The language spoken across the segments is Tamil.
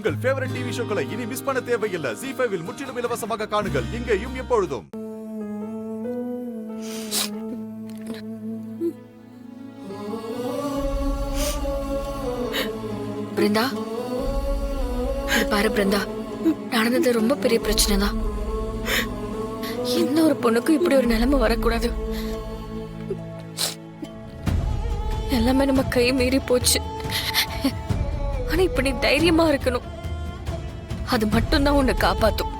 உங்கள் ஃபேவரட் டிவி ஷோக்களை இனி மிஸ் பண்ண தேவையில்லை. ZEE5 இல் முற்றிலும் இலவசமாக காணுங்கள். இங்கேயும் எப்பொழுதும். பிருந்தா, பாரு பிருந்தா, நடந்தது ரொம்ப பெரிய பிரச்சனை தான். எந்த ஒரு பொண்ணுக்கும் இப்படி ஒரு நிலைமை வரக்கூடாது. எல்லாமே நம்ம கை மீறி போச்சு. ஆனா இப்ப நீ தைரியமா இருக்கணும். அது மட்டும்தான் உன்னை காப்பாத்தும்.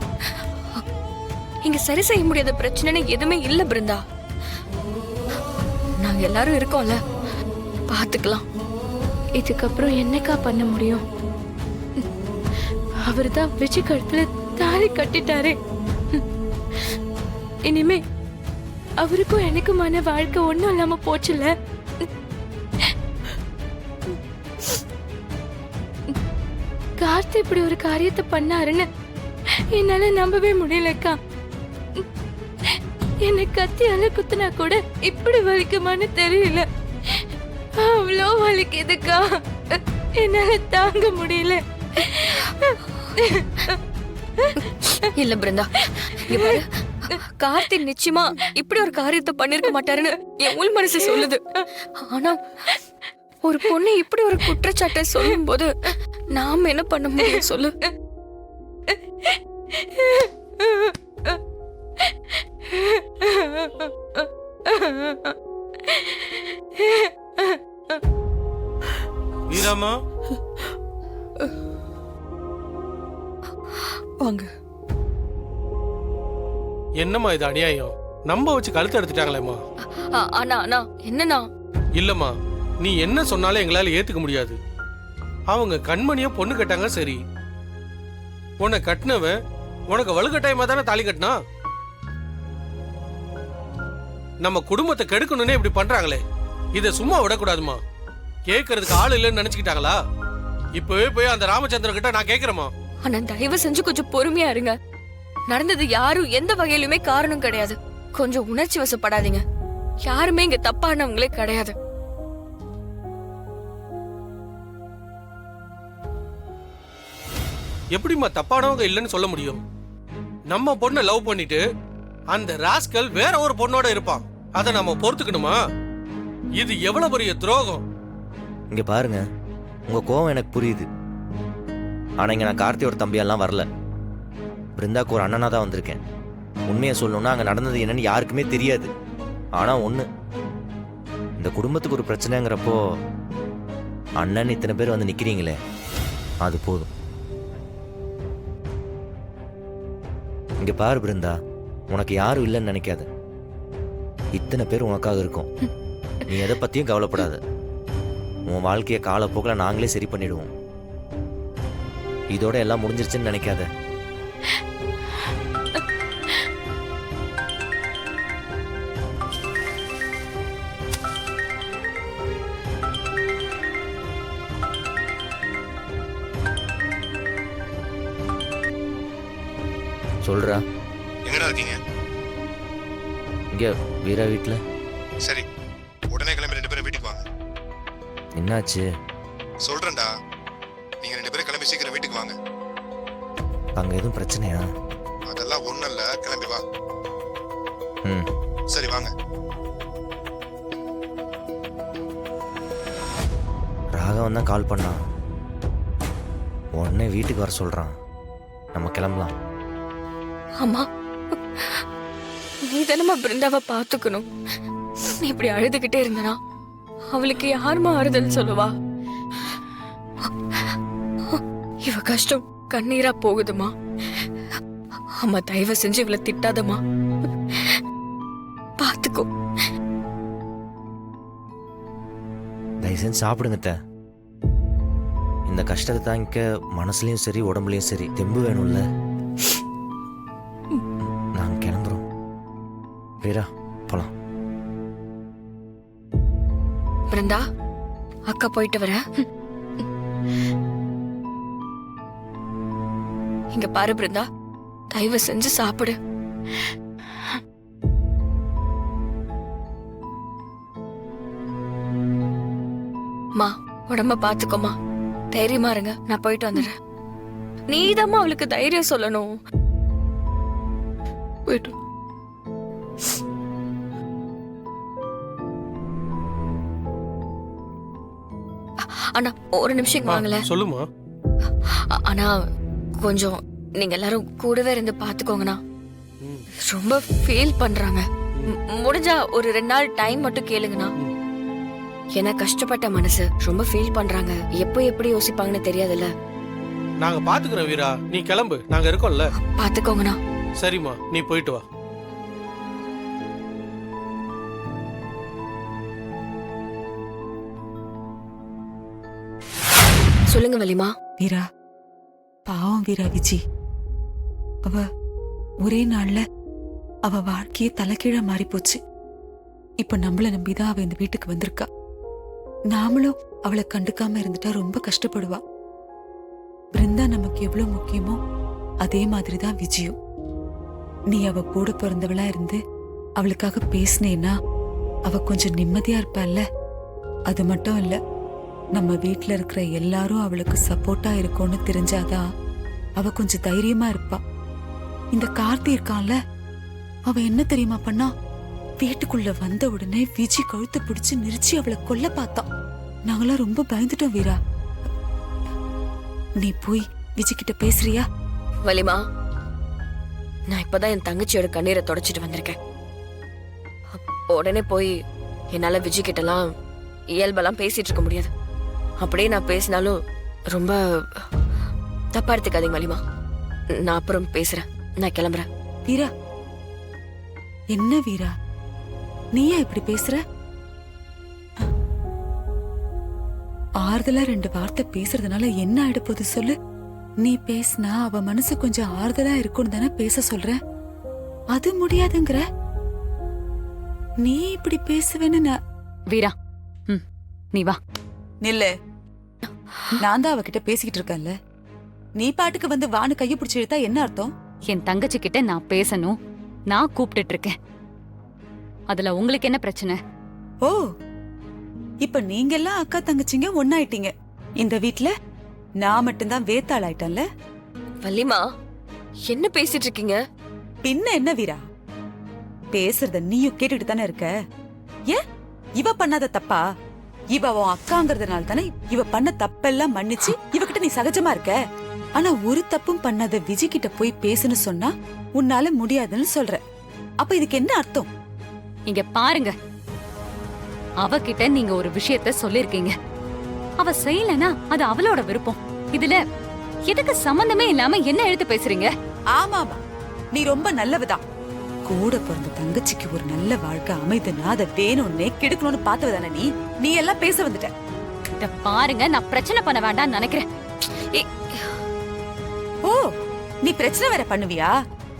இங்க சரி செய்ய முடியாத பிரச்சனைன்னு எதுவுமே இல்ல பிருந்தா. நாங்க எல்லாரும் இருக்கோம்ல, பாத்துக்கலாம். இதுக்கப்புறம் என்னக்கா பண்ண முடியும்? அவர்தான் விஜய் கழுத்துல தாலி கட்டிட்டாரே. இனிமே அவருக்கும் எனக்குமான வாழ்க்கை ஒண்ணும் இல்லாம போச்சுல. கார்த்தி இப்படி ஒரு காரியத்தை பண்ணாருன்னு என்னால நம்பவே முடியலக்கா. என்னை கத்தியால குத்துனா கூட இப்படி வலிக்குமான்னு தெரியல. அவ்வளோ வலிக்குதுக்கா, என்னால தாங்க முடியல. இல்ல பிருந்தா, இங்க பாரு, கார்த்தி நிச்சயமா இப்படி ஒரு காரியத்தை பண்ணிருக்க மாட்டாருன்னு என் உள் மனசு சொல்லுது. ஆனா ஒரு பொண்ணு இப்படி ஒரு குற்றச்சாட்டை சொல்லும் போது நாம என்ன பண்ண முடியும் சொல்லு? வீராமா, வாங்க. என்னம்மா இது அநியாயம்? நம்ப வச்சு கழுத்து எடுத்துட்டாங்களேம்மா. அண்ணா அண்ணா, என்னண்ணா? இல்லம்மா, நீ என்ன சொன்னாலும் எங்களால ஏத்துக்க முடியாது. அவங்க கண்மணிய பொண்ணு கட்டாங்க, சரி. உன்னை கட்டினவன் உனக்கு வலுக்கட்டாயமா தானே தாலி கட்டினா? நம்ம குடும்பத்தை கெடுக்கணும்னே இப்படி பண்றாங்களே, இதை சும்மா விடக்கூடாதுமா. கேட்கறதுக்கு ஆள் இல்லைன்னு நினைச்சுக்கிட்டாங்களா? இப்பவே போய் அந்த ராமச்சந்திரன் கிட்ட நான் கேட்கிறேமா. அண்ணா, தயவு செஞ்சு கொஞ்சம் பொறுமையா இருங்க. நடந்தது யாரும் எந்த வகையிலுமே காரணம் கிடையாது. கொஞ்சம் உணர்ச்சி வசப்படாதீங்க. யாருமே இங்க தப்பானவங்களே கிடையாது. எப்படிமா தப்பானவங்க இல்லைன்னு சொல்ல முடியும்? நம்ம பொண்ணை லவ் பண்ணிட்டு அந்த ராஸ்கல் வேற ஒரு பொண்ணோட இருப்பான். அதை நம்ம பொறுத்துக்கணுமா? இது எவ்வளவு பெரிய துரோகம். இங்க பாருங்க, உங்க கோவம் எனக்கு புரியுது. ஆனா இங்க நான் கார்த்தியோட தம்பியெல்லாம் வரல. பிருந்தாக்கு ஒரு அண்ணனா தான் வந்திருக்கேன். உண்மையை சொல்லணும்னா அங்க நடந்தது என்னன்னு யாருக்குமே தெரியாது. ஆனா ஒண்ணு, இந்த குடும்பத்துக்கு ஒரு பிரச்சனைங்கிறப்போ அண்ணன் இத்தனை பேர் வந்து நிக்கிறீங்களே, அது போதும். இங்க பாரு பிருந்தா, உனக்கு யாரும் இல்லைன்னு நினைக்காத. இத்தனை பேர் உனக்காக இருக்கும். நீ எதை பத்தியும் கவலைப்படாத. உன் வாழ்க்கைய காலப்போக்கில் நாங்களே சரி பண்ணிடுவோம். இதோட எல்லாம் முடிஞ்சிருச்சுன்னு நினைக்காத. சொல்றா. எங்கடா இருக்கீங்க? இங்க வீரா வீட்டுல. சரி, உடனே கிளம்பி 2 பேரும் வீட்டுக்கு வாங்க. என்னாச்சு? சொல்றேன்டா, நீங்க 2 பேரும் கிளம்பி சீக்கிரம் வீட்டுக்கு வாங்க. அங்க எதுவும் பிரச்சனையா? அதெல்லாம் ஒண்ணும் இல்ல, கிளம்பி வா. ம், சரி வாங்க. ராகவன் தான் கால் பண்ணான். உடனே வீட்டுக்கு வர சொல்றான். நம்ம கிளம்பலாம். அம்மா, நீ தானம்மா பிருந்தாவை பாத்துக்கணும். நீ இப்படி அழுதுகிட்டே இருந்தனா அவளுக்கு யாருமா ஆறுதல் சொல்லுவா? இவ கஷ்டம் கண்ணீரா போகுதுமா. அம்மா, தயவு செஞ்சு இவளை திட்டாதம்மா. பாத்துக்கோ. தயவு செஞ்சு சாப்பிடுங்க அத்தை. இந்த கஷ்டத்தை தாங்கிக்க மனசுலயும் சரி உடம்புலயும் சரி தெம்பு வேணும்ல. நாங்க கிளம்புறோம். வீரா, போலாம். பிருந்தா, அக்கா போயிட்டு வர. இங்க பாரு பிருந்தா, தயவு செஞ்சு சாப்பிடு. மா, உடம்ப பாத்துக்கோமா. தைரியமா இருங்க, நான் போயிட்டு வந்துடுறேன். நீதாம்மா அவளுக்கு தைரியம் சொல்லணும். போயிட்டு அண்ணா ஒரு நிமிஷம் வாங்கல. சொல்லுமா. ஆனா கொஞ்சம் நீங்க எல்லாரும் கூடவே இருந்து பாத்துக்கோங்கண்ணா. ரொம்ப ஃபீல் பண்றாங்க. முடிஞ்சா ஒரு 2 நாள் டைம் மட்டும் கேளுங்கண்ணா. ஏன்னா கஷ்டப்பட்ட மனசு ரொம்ப ஃபீல் பண்றாங்க. எப்போ எப்படி யோசிப்பாங்கன்னு தெரியாதுல்ல. நாங்க பாத்துக்கிறோம் வீரா, நீ கிளம்பு, நாங்க இருக்கோம்ல. பாத்துக்கோங்கண்ணா. சரிம்மா, நீ போயிட்டு வா. சொல்லுங்க வலிமா. வீரா, பாவம் வீரா விஜி. அவ ஒரே நாள்ல அவ வாழ்க்கையே தலைகீழ மாறி போச்சு. இப்ப நம்மள நம்பிதான் அவ இந்த வீட்டுக்கு வந்திருக்கா. நாமளும் அவளை கண்டுக்காம இருந்துட்டா ரொம்ப கஷ்டப்படுவா. பிருந்தா நமக்கு எவ்வளவு முக்கியமோ அதே மாதிரிதான் விஜயும். நீ அவ கூட பிறந்தவளா இருந்து அவளுக்காக பேசினேன்னா அவ கொஞ்சம் நிம்மதியா இருப்பாள்ல. அது மட்டும் இல்ல, நம்ம வீட்டுல இருக்கிற எல்லாரும் அவளுக்கு சப்போர்ட்டா இருக்கும்னு தெரிஞ்சாதான் அவ கொஞ்சம் தைரியமா இருப்பா. இந்த கார்த்தி இருக்கான்ல, அவ என்ன தெரியுமா பண்ணா? வீட்டுக்குள்ள வந்த உடனே விஜி கழுத்தை பிடிச்சு நெரிச்சு அவளை கொல்ல பார்த்தான். நாங்களாம் ரொம்ப பயந்துட்டோம் வீரா. நீ போய் விஜி கிட்ட பேசுறியா? வலிமா, நான் இப்பதான் என் தங்கச்சியோட கண்ணீரை தொடச்சிட்டு வந்திருக்கேன். உடனே போய் என்னால விஜய் கிட்டலாம் இயல்பெல்லாம் பேசிட்டு இருக்க முடியாது. அப்படியே நான் பேசினாலும் ரொம்ப தப்பா எடுத்துக்காதீங்க வலிமா. நான் அப்புறம் பேசுறேன். நான் கிளம்புறேன். வீரா, என்ன வீரா நீயா இப்படி பேசுற? ஆறுதலா 2 வார்த்தை பேசுறதுனால என்ன ஆயிடப்போகுது சொல்லு? நீ பேசினா அவ மனசு கொஞ்சம் ஆறுதலா இருக்கும்னு தானே பேச சொல்ற. அது முடியாதுங்கிற. நீ இப்படி பேசுவேன்னு நான். வீரா, நீ வா. நில்லு. நான் தான் அவகிட்ட பேசிக்கிட்டு இருக்கேன்ல. நீ பாட்டுக்கு வந்து வானு கைய பிடிச்சு இழுத்தா என்ன அர்த்தம்? என் தங்கச்சி கிட்ட நான் பேசணும், நான் கூப்பிட்டுட்டு இருக்கேன். அதுல உங்களுக்கு என்ன பிரச்சனை? ஓ, இப்ப நீங்க எல்லாம் அக்கா தங்கச்சிங்க ஒன்னாயிட்டீங்க. இந்த வீட்ல நான் மட்டும்தான் வேத்தாள் ஆயிட்டேன்ல. வலிமா, என்ன பேசிட்டு இருக்கீங்க? பின்ன என்ன வீரா, பேசுறத நீயும் கேட்டுட்டு தானே இருக்க. ஏன் இவ பண்ணாத தப்பா? இவ உன் அக்காங்கிறதுனால தானே இவ பண்ண தப்பெல்லாம் மன்னிச்சு இவகிட்ட நீ சகஜமா இருக்க. ஆனா ஒரு தப்பும் பண்ணாத விஜய் கிட்ட போய் பேசுன்னு சொன்னா உன்னால முடியாதுன்னு சொல்ற. அப்ப இதுக்கு என்ன அர்த்தம்? இங்க பாருங்க, அவகிட்ட நீங்க ஒரு விஷயத்த சொல்லிருக்கீங்க. அவ செய்யலனா அது அவளோட விருப்பம். இதுல எதுக்கு சம்பந்தமே இல்லாம என்ன எழுத்து பேசுறீங்க? ஆமாமா, நீ ரொம்ப நல்லவதான். கூட பிறந்த தங்கச்சிக்கு ஒரு நல்ல வாழ்க்கை அமைதுன்னா அதை வேணும்னே கெடுக்கணும்னு பார்த்தவதானே நீ. நீ எல்லாம் பேச வந்துட்ட. இத பாருங்க, நான் பிரச்சனை பண்ண வேண்டாம்னு நினைக்கிறேன். ஓ, நீ பிரச்சனை வேற பண்ணுவியா?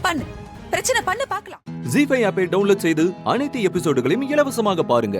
பண்ணு, பிரச்சனை பண்ணு பாக்கலாம். ஜீ5 ஆப்பை டவுன்லோட் செய்து அனைத்து எபிசோடுகளையும் இலவசமாக பாருங்க.